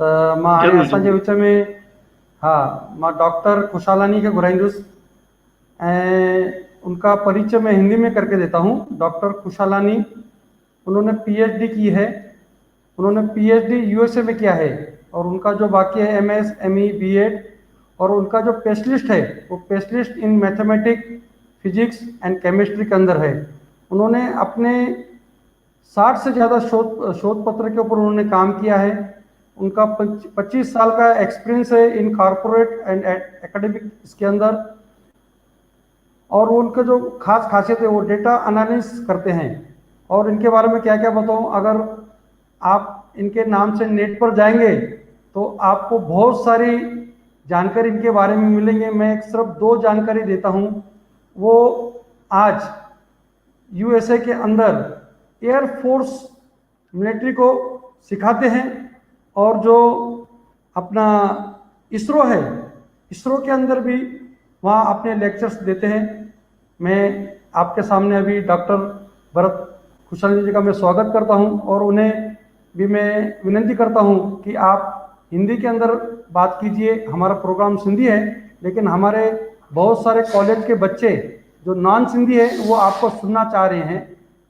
त मां हाणे ज़रूरु असांजे ज़रूरु। विच में हा मां डॉक्टर खुशालानी खे घुराईंदुसि ऐं उनका परिचय मैं हिंदी में करके देता हूँ। डॉक्टर खुशालानी, उन्होंने पीएचडी की है। उन्होंने पीएचडी यूएसए में किया है और उनका जो बाकी है एमएस, एमई, बीएड और उनका जो स्पेशलिस्ट है वो specialist in mathematics, physics and chemistry के अंदर है। उन्होंने अपने 60 से ज़्यादा शोध पत्र के ऊपर उन्होंने काम किया है। उनका 25 साल का एक्सपीरियंस है इन कॉरपोरेट एंड एकेडमिक इसके अंदर। और उनका जो खास खासियत है वो डेटा एनालिसिस करते हैं। और इनके बारे में क्या क्या बताऊं, अगर आप इनके नाम से नेट पर जाएंगे तो आपको बहुत सारी जानकारी इनके बारे में मिलेंगे। मैं सिर्फ दो जानकारी देता हूं। वो आज यूएसए के अंदर एयरफोर्स मिलिट्री को सिखाते हैं और जो अपना इसरो है, इसरो के अंदर भी वहाँ अपने लेक्चर्स देते हैं। मैं आपके सामने अभी डॉक्टर भरत खुशाली जी का मैं स्वागत करता हूँ और उन्हें भी मैं विनती करता हूँ कि आप हिंदी के अंदर बात कीजिए। हमारा प्रोग्राम सिंधी है, लेकिन हमारे बहुत सारे कॉलेज के बच्चे जो नॉन सिंधी है वो आपको सुनना चाह रहे हैं।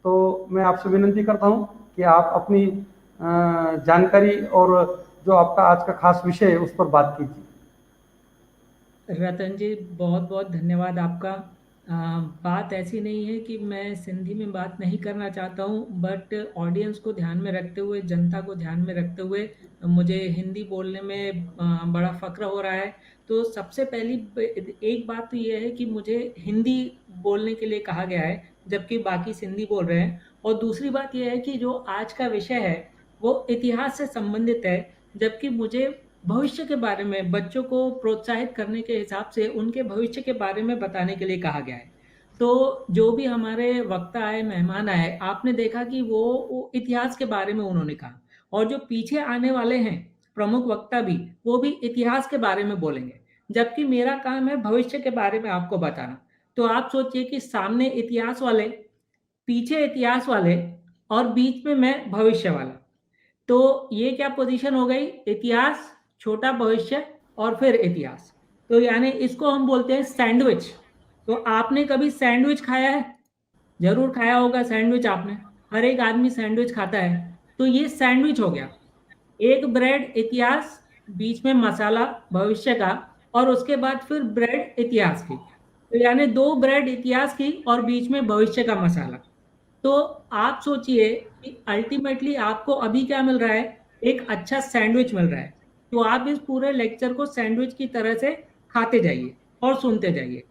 तो मैं आपसे विनती करता हूँ कि आप अपनी जानकारी और जो आपका आज का खास विषय है उस पर बात कीजिए। रतन जी, बहुत बहुत धन्यवाद आपका। बात ऐसी नहीं है कि मैं सिंधी में बात नहीं करना चाहता हूँ, बट ऑडियंस को ध्यान में रखते हुए, जनता को ध्यान में रखते हुए मुझे हिंदी बोलने में बड़ा फ़ख्र हो रहा है। तो सबसे पहली एक बात तो ये है कि मुझे हिंदी बोलने के लिए कहा गया है, जबकि बाकी सिंधी बोल रहे हैं। और दूसरी बात यह है कि जो आज का विषय है वो इतिहास से संबंधित है, जबकि मुझे भविष्य के बारे में, बच्चों को प्रोत्साहित करने के हिसाब से उनके भविष्य के बारे में बताने के लिए कहा गया है। तो जो भी हमारे वक्ता आए, मेहमान आए, आपने देखा कि वो इतिहास के बारे में उन्होंने कहा, और जो पीछे आने वाले हैं प्रमुख वक्ता भी, वो भी इतिहास के बारे में बोलेंगे, जबकि मेरा काम है भविष्य के बारे में आपको बताना। तो आप सोचिए कि सामने इतिहास वाले, पीछे इतिहास वाले, और बीच में मैं भविष्य वाला। तो ये क्या पोजीशन हो गई? इतिहास, छोटा भविष्य, और फिर इतिहास। तो यानी इसको हम बोलते हैं सैंडविच। तो आपने कभी सैंडविच खाया है? जरूर खाया होगा सैंडविच आपने। हर एक आदमी सैंडविच खाता है। तो ये सैंडविच हो गया। एक ब्रेड इतिहास, बीच में मसाला भविष्य का, और उसके बाद फिर ब्रेड इतिहास की। तो यानी दो ब्रेड इतिहास की और बीच में भविष्य का मसाला। तो आप सोचिए कि अल्टीमेटली आपको अभी क्या मिल रहा है? एक अच्छा सैंडविच मिल रहा है। तो आप इस पूरे लेक्चर को सैंडविच की तरह से खाते जाइए और सुनते जाइए।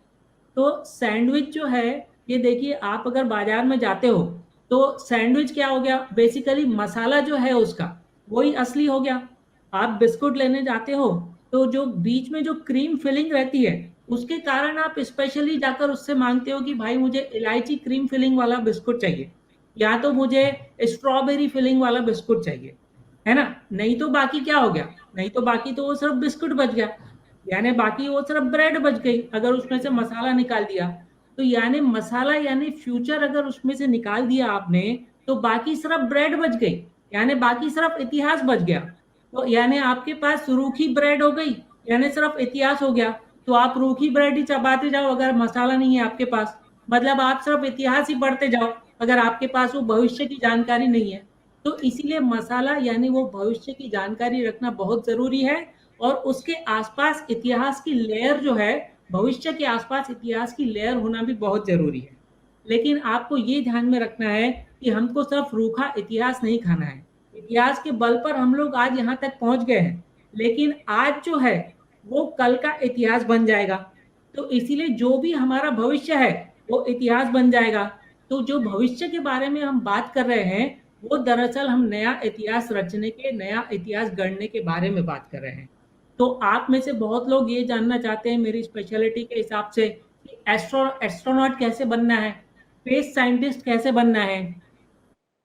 तो सैंडविच जो है, ये देखिए, आप अगर बाजार में जाते हो तो सैंडविच क्या हो गया? बेसिकली मसाला जो है उसका, वही असली हो गया। आप बिस्कुट लेने जाते हो तो जो बीच में जो क्रीम फिलिंग रहती है, उसके कारण आप स्पेशली जाकर उससे मांगते हो कि भाई मुझे इलायची क्रीम फिलिंग वाला बिस्कुट चाहिए, या तो मुझे स्ट्रॉबेरी फिलिंग वाला बिस्कुट चाहिए, है ना? नहीं तो बाकी क्या हो गया? नहीं तो बाकी तो वो सिर्फ बिस्कुट बच गया, यानी बाकी वो सिर्फ ब्रेड बच गई अगर उसमें से मसाला निकाल दिया। तो यानी मसाला यानी फ्यूचर अगर उसमें से निकाल दिया आपने, तो बाकी सिर्फ ब्रेड बच गई, यानी बाकी सिर्फ इतिहास बच गया। तो यानी आपके पास रूखी ब्रेड हो गई, यानी सिर्फ इतिहास हो गया। तो आप रूखी ब्रेड ही चबाते जाओ अगर मसाला नहीं है आपके पास, मतलब आप सिर्फ इतिहास ही पढ़ते जाओ अगर आपके पास वो भविष्य की जानकारी नहीं है। तो इसीलिए मसाला यानी वो भविष्य की जानकारी रखना बहुत जरूरी है। और उसके आसपास इतिहास की लेयर जो है, भविष्य के आसपास इतिहास की लेयर होना भी बहुत जरूरी है। लेकिन आपको ये ध्यान में रखना है कि हमको सिर्फ रूखा इतिहास नहीं खाना है। इतिहास के बल पर हम लोग आज यहाँ तक पहुंच गए हैं, लेकिन आज जो है वो कल का इतिहास बन जाएगा। तो इसीलिए जो भी हमारा भविष्य है वो इतिहास बन जाएगा। तो जो भविष्य के बारे में हम बात कर रहे हैं, वो दरअसल हम नया इतिहास रचने के, नया इतिहास गढ़ने के बारे में बात कर रहे हैं। तो आप में से बहुत लोग ये जानना चाहते हैं मेरी स्पेशलिटी के हिसाब से कि एस्ट्रोनॉट कैसे बनना है, स्पेस साइंटिस्ट कैसे बनना है।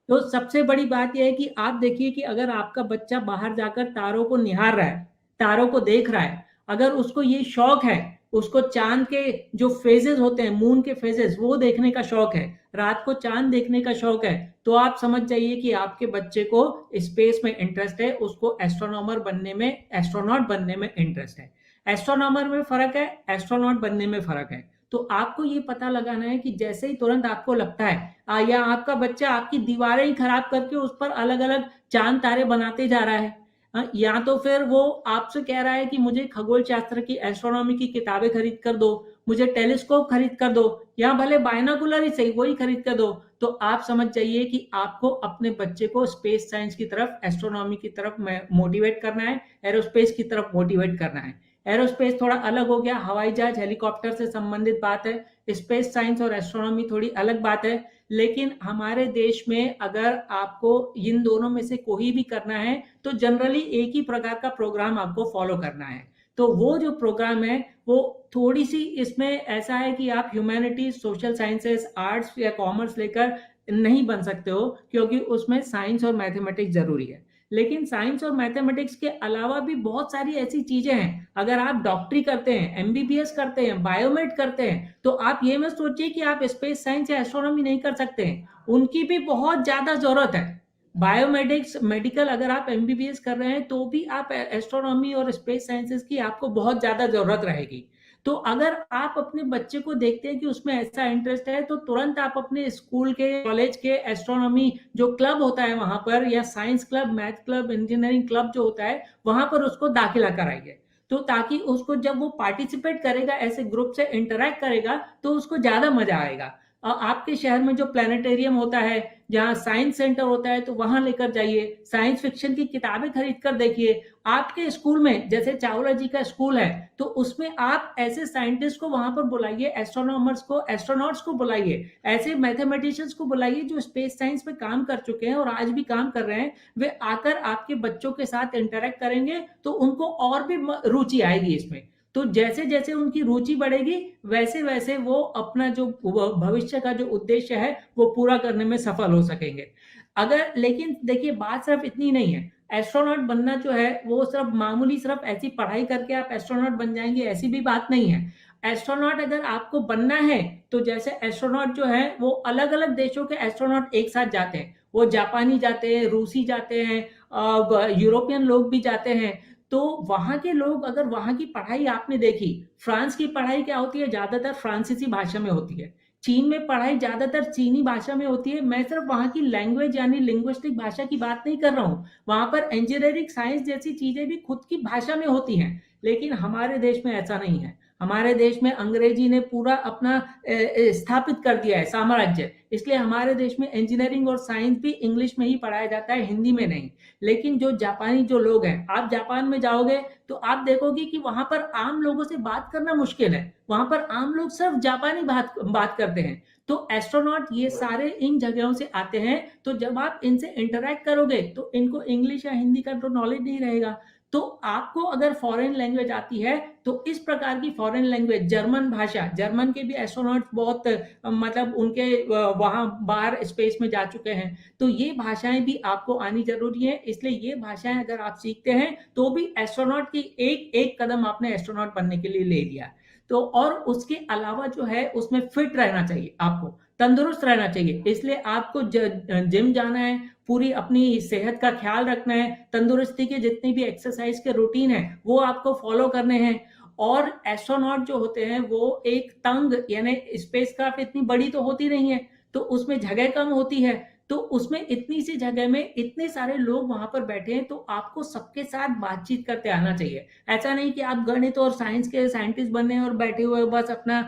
तो सबसे बड़ी बात यह है कि आप देखिए कि अगर आपका बच्चा बाहर जाकर तारों को निहार रहा है, तारों को देख रहा है, अगर उसको ये शौक है उसको चांद के जो फेजेस होते हैं, मून के फेजेस, वो देखने का शौक है, रात को चांद देखने का शौक है, तो आप समझ जाइए कि आपके बच्चे को स्पेस में इंटरेस्ट है, उसको एस्ट्रोनॉमर बनने में, एस्ट्रोनॉट बनने में इंटरेस्ट है। एस्ट्रोनॉमर में फर्क है, एस्ट्रोनॉट बनने में फर्क है। तो आपको ये पता लगाना है कि जैसे ही तुरंत आपको लगता है या आपका बच्चा आपकी दीवारें ही खराब करके उस पर अलग अलग चांद तारे बनाते जा रहा है, या तो फिर वो आपसे कह रहा है कि मुझे खगोल शास्त्र की, एस्ट्रोनॉमी की किताबें खरीद कर दो, मुझे टेलीस्कोप खरीद कर दो, या भले बायनोकुलर ही सही वही खरीद कर दो, तो आप समझ जाइए कि आपको अपने बच्चे को स्पेस साइंस की तरफ, एस्ट्रोनॉमी की तरफ मोटिवेट करना है, एरोस्पेस की तरफ मोटिवेट करना है। एरोस्पेस थोड़ा अलग हो गया, हवाई जहाज, हेलीकॉप्टर से संबंधित बात है। स्पेस साइंस और एस्ट्रोनॉमी थोड़ी अलग बात है। लेकिन हमारे देश में अगर आपको इन दोनों में से कोई भी करना है तो जनरली एक ही प्रकार का प्रोग्राम आपको फॉलो करना है। तो वो जो प्रोग्राम है वो थोड़ी सी इसमें ऐसा है कि आप ह्यूमैनिटीज, सोशल साइंसेस, आर्ट्स या कॉमर्स लेकर नहीं बन सकते हो, क्योंकि उसमें साइंस और मैथमेटिक्स जरूरी है। लेकिन साइंस और मैथमेटिक्स के अलावा भी बहुत सारी ऐसी चीजें हैं। अगर आप डॉक्टरी करते हैं, एमबीबीएस करते हैं, बायोमेड करते हैं, तो आप ये मत सोचिए कि आप स्पेस साइंस या एस्ट्रोनॉमी नहीं कर सकते हैं, उनकी भी बहुत ज्यादा जरूरत है। बायोमेडिक्स, मेडिकल, अगर आप एमबीबीएस कर रहे हैं तो भी आप एस्ट्रोनॉमी और स्पेस साइंसेस की आपको बहुत ज्यादा जरूरत रहेगी। तो अगर आप अपने बच्चे को देखते हैं कि उसमें ऐसा इंटरेस्ट है, तो तुरंत आप अपने स्कूल के, कॉलेज के एस्ट्रोनॉमी जो क्लब होता है वहां पर, या science club, math club, engineering club जो होता है, वहां पर उसको दाखिला कराइए। तो ताकि उसको जब वो पार्टिसिपेट करेगा, ऐसे ग्रुप से इंटरेक्ट करेगा, तो उसको ज्यादा मजा आएगा। आपके शहर में जो प्लानिटेरियम होता है, जहाँ साइंस सेंटर होता है, तो वहां लेकर जाइए, साइंस फिक्शन की किताबें खरीद कर देखिए। आपके स्कूल में जैसे चावला जी का स्कूल है, तो उसमें आप ऐसे साइंटिस्ट को वहां पर बुलाइए, एस्ट्रोनॉमर्स को, एस्ट्रोनॉट्स को बुलाइए, ऐसे मैथमेटिशियंस को बुलाइए जो स्पेस साइंस में काम कर चुके हैं और आज भी काम कर रहे हैं। वे आकर आपके बच्चों के साथ इंटरेक्ट करेंगे तो उनको और भी रुचि आएगी इसमें। तो जैसे जैसे उनकी रुचि बढ़ेगी, वैसे वैसे वो अपना जो भविष्य का जो उद्देश्य है वो पूरा करने में सफल हो सकेंगे। अगर, लेकिन देखिए बात सिर्फ इतनी नहीं है, एस्ट्रोनॉट बनना जो है वो सिर्फ मामूली, सिर्फ ऐसी पढ़ाई करके आप एस्ट्रोनॉट बन जाएंगे, ऐसी भी बात नहीं है। एस्ट्रोनॉट अगर आपको बनना है तो जैसे एस्ट्रोनॉट जो है वो अलग अलग देशों के एस्ट्रोनॉट एक साथ जाते हैं, वो जापानी जाते हैं, रूसी जाते हैं, यूरोपियन लोग भी जाते हैं। तो वहां के लोग, अगर वहां की पढ़ाई आपने देखी, फ्रांस की पढ़ाई क्या होती है, ज्यादातर फ्रांसीसी भाषा में होती है। चीन में पढ़ाई ज्यादातर चीनी भाषा में होती है। मैं सिर्फ वहां की लैंग्वेज यानी लिंग्विस्टिक भाषा की बात नहीं कर रहा हूँ, वहां पर इंजीनियरिंग, साइंस जैसी चीजें भी खुद की भाषा में होती हैं। लेकिन हमारे देश में ऐसा नहीं है। हमारे देश में अंग्रेजी ने पूरा अपना स्थापित कर दिया है साम्राज्य, इसलिए हमारे देश में इंजीनियरिंग और साइंस भी इंग्लिश में ही पढ़ाया जाता है, हिंदी में नहीं। लेकिन जो जापानी जो लोग हैं, आप जापान में जाओगे तो आप देखोगे कि वहां पर आम लोगों से बात करना मुश्किल है, वहां पर आम लोग सिर्फ जापानी बात करते हैं। तो एस्ट्रोनॉट ये सारे इन जगहों से आते हैं, तो जब आप इनसे इंटरेक्ट करोगे तो इनको इंग्लिश या हिंदी का तो नॉलेज नहीं रहेगा। तो आपको अगर फॉरेन लैंग्वेज आती है तो इस प्रकार की फॉरेन लैंग्वेज, जर्मन भाषा, जर्मन के भी एस्ट्रोनॉट बहुत मतलब उनके वहां बाहर स्पेस में जा चुके हैं, तो ये भाषाएं भी आपको आनी जरूरी है। इसलिए ये भाषाएं अगर आप सीखते हैं तो भी एस्ट्रोनॉट की एक एक कदम आपने एस्ट्रोनॉट बनने के लिए ले लिया। तो और उसके अलावा जो है उसमें फिट रहना चाहिए, आपको तंदुरुस्त रहना चाहिए, इसलिए आपको जिम जाना है, पूरी अपनी सेहत का ख्याल रखना है, तंदुरुस्ती के जितनी भी एक्सरसाइज के रूटीन है वो आपको फॉलो करने हैं। और एस्ट्रोनॉट जो होते हैं वो एक तंग, यानी स्पेसक्राफ्ट इतनी बड़ी तो होती नहीं है, तो उसमें जगह कम होती है, तो उसमें इतनी सी जगह में इतने सारे लोग वहां पर बैठे हैं, तो आपको सबके साथ बातचीत करते आना चाहिए। ऐसा नहीं कि आप गणित और साइंस के साइंटिस्ट बनने और बैठे हुए बस अपना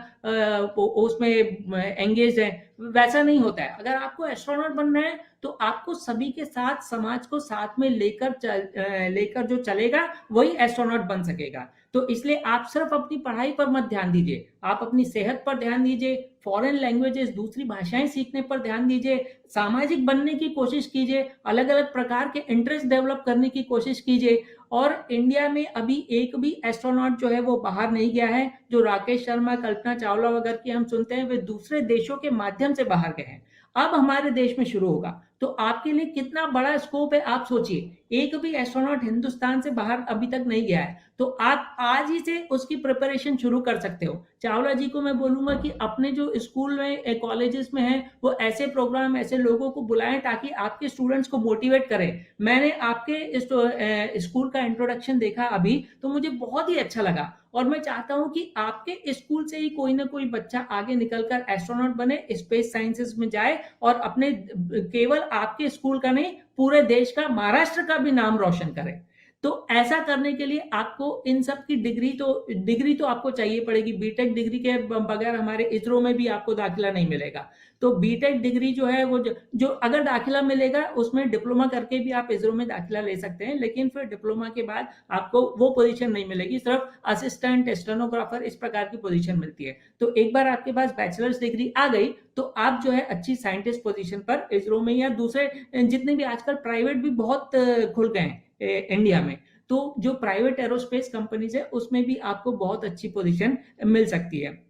उसमें एंगेज है, वैसा नहीं होता है। अगर आपको एस्ट्रोनॉट बनना है तो आपको सभी के साथ, समाज को साथ में लेकर जो चलेगा वही एस्ट्रोनॉट बन सकेगा। तो इसलिए आप सिर्फ अपनी पढ़ाई पर मत ध्यान दीजिए, आप अपनी सेहत पर ध्यान दीजिए, फॉरेन लैंग्वेजेस, दूसरी भाषाएं सीखने पर ध्यान दीजिए, सामाजिक बनने की कोशिश कीजिए, अलग अलग प्रकार के इंटरेस्ट डेवलप करने की कोशिश कीजिए। और इंडिया में अभी एक भी एस्ट्रोनॉट जो है वो बाहर नहीं गया है। जो राकेश शर्मा, कल्पना चावला वगैरह की हम सुनते हैं, वे दूसरे देशों के माध्यम से बाहर गए हैं। अब हमारे देश में शुरू होगा। तो आपके लिए कितना बड़ा स्कोप है आप सोचिए। एक भी एस्ट्रोनॉट हिंदुस्तान से बाहर अभी तक नहीं गया है, तो आप आज ही से उसकी प्रिपरेशन शुरू कर सकते हो। चावला जी को मैं बोलूंगा कि अपने जो स्कूल में कॉलेजेस में है वो ऐसे प्रोग्राम ऐसे लोगों को बुलाएं ताकि आपके स्टूडेंट्स को मोटिवेट करें। मैंने आपके स्कूल का इंट्रोडक्शन देखा अभी, तो मुझे बहुत ही अच्छा लगा और मैं चाहता हूं कि आपके स्कूल से ही कोई ना कोई बच्चा आगे निकलकर एस्ट्रोनॉट बने, स्पेस साइंसेस में जाए और अपने केवल आपके स्कूल का नहीं पूरे देश का, महाराष्ट्र का भी नाम रोशन करे। तो ऐसा करने के लिए आपको इन सब की डिग्री तो आपको चाहिए पड़ेगी। बीटेक डिग्री के बगैर हमारे इसरो में भी आपको दाखिला नहीं मिलेगा। तो बीटेक डिग्री जो है वो जो अगर दाखिला मिलेगा उसमें डिप्लोमा करके भी आप इसरो में दाखिला ले सकते हैं, लेकिन फिर डिप्लोमा के बाद आपको वो पोजीशन नहीं मिलेगी, सिर्फ असिस्टेंट स्टेनोग्राफर इस प्रकार की पोजीशन मिलती है। तो एक बार आपके पास बैचलर्स डिग्री आ गई तो आप जो है अच्छी साइंटिस्ट पोजीशन पर इसरो में या दूसरे जितने भी आजकल प्राइवेट भी बहुत खुल गए हैं इंडिया में, तो जो प्राइवेट एरोस्पेस कंपनीज है उसमें भी आपको बहुत अच्छी पोजीशन मिल सकती है।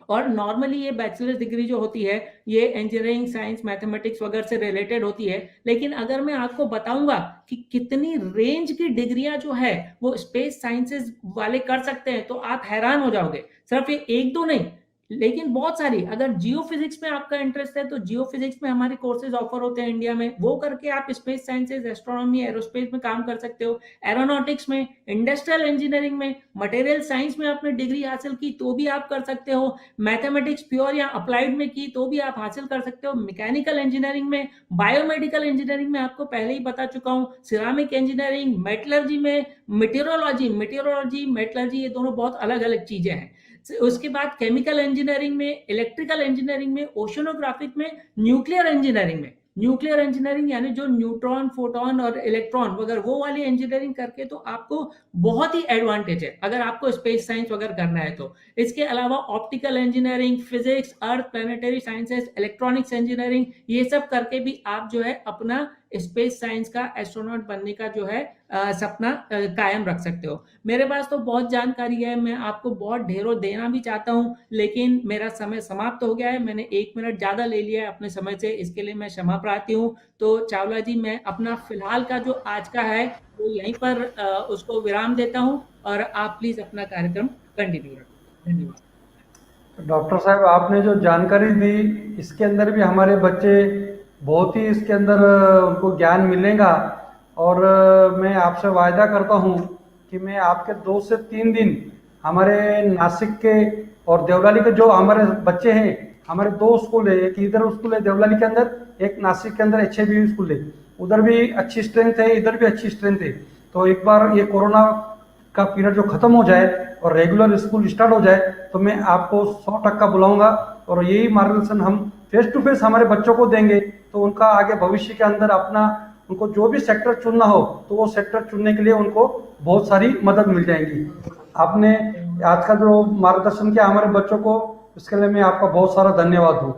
और नॉर्मली ये बैचलर डिग्री जो होती है ये इंजीनियरिंग साइंस मैथमेटिक्स वगैरह से रिलेटेड होती है, लेकिन अगर मैं आपको बताऊंगा कि कितनी रेंज की डिग्रियां जो है वो स्पेस साइंसेज वाले कर सकते हैं तो आप हैरान हो जाओगे। सिर्फ ये एक दो नहीं लेकिन बहुत सारी, अगर जियो फिजिक्स में आपका इंटरेस्ट है तो जियो फिजिक्स में हमारे कोर्सेज ऑफर होते हैं इंडिया में, वो करके आप स्पेस साइंसेज एस्ट्रोनॉमी एरोस्पेस में काम कर सकते हो। एरोनॉटिक्स में, इंडस्ट्रियल इंजीनियरिंग में, मटेरियल साइंस में आपने डिग्री हासिल की तो भी आप कर सकते हो। मैथमेटिक्स प्योर या अप्लाइड में की तो भी आप हासिल कर सकते हो। मैकेनिकल इंजीनियरिंग में, बायोमेडिकल इंजीनियरिंग में आपको पहले ही बता चुका हूँ, सिरामिक इंजीनियरिंग, मेटलर्जी में, मेटेरोलॉजी मेटलर्जी ये दोनों बहुत अलग अलग चीजें हैं। उसके बाद केमिकल इंजीनियरिंग में, इलेक्ट्रिकल इंजीनियरिंग में, ओशनोग्राफिक में, न्यूक्लियर इंजीनियरिंग में, न्यूक्लियर इंजीनियरिंग यानी जो न्यूट्रॉन फोटोन और इलेक्ट्रॉन वगैरह वो वाली इंजीनियरिंग करके तो आपको बहुत ही एडवांटेज है अगर आपको स्पेस साइंस वगैरह करना है तो। इसके अलावा ऑप्टिकल इंजीनियरिंग, फिजिक्स, अर्थ, प्लानिटरी साइंसेस, इलेक्ट्रॉनिक्स इंजीनियरिंग ये सब करके भी आप जो है अपना स्पेस साइंस का एस्ट्रोनॉट बनने का जो है सपना कायम रख सकते हो। मेरे पास तो बहुत जानकारी है, मैं आपको बहुत ढेरों देना भी चाहता हूं, लेकिन मेरा समय समाप्त हो गया है। मैंने 1 मिनट ज्यादा ले लिया है अपने समय से, इसके लिए मैं क्षमा प्रार्थी हूं। तो चावला जी मैं अपना फिलहाल का जो आज का है वो यहीं पर उसको विराम देता हूं और आप प्लीज अपना कार्यक्रम कंटिन्यू रखें। धन्यवाद। डॉक्टर साहब आपने जो जानकारी दी इसके अंदर भी हमारे बच्चे बहुत ही इसके अंदर उनको ज्ञान मिलेगा और मैं आपसे वायदा करता हूँ कि मैं आपके 2 से 3 दिन हमारे नासिक के और देवलाली के जो हमारे बच्चे हैं, हमारे 2 स्कूल है, एक इधर स्कूल है देवलाली के अंदर, एक नासिक के अंदर HABU स्कूल है, उधर भी अच्छी स्ट्रेंथ है, इधर भी अच्छी स्ट्रेंथ है। तो एक बार ये कोरोना का पीरियड जो खत्म हो जाए और रेगुलर स्कूल स्टार्ट हो जाए तो मैं आपको 100% बुलाऊंगा और यही मार्गदर्शन हम फेस टू फेस हमारे बच्चों को देंगे तो उनका आगे भविष्य के अंदर अपना उनको जो भी सेक्टर चुनना हो तो वो सेक्टर चुनने के लिए उनको बहुत सारी मदद मिल जाएगी। आपने आज का जो मार्गदर्शन किया हमारे बच्चों को, इसके लिए मैं आपका बहुत सारा धन्यवाद हूँ।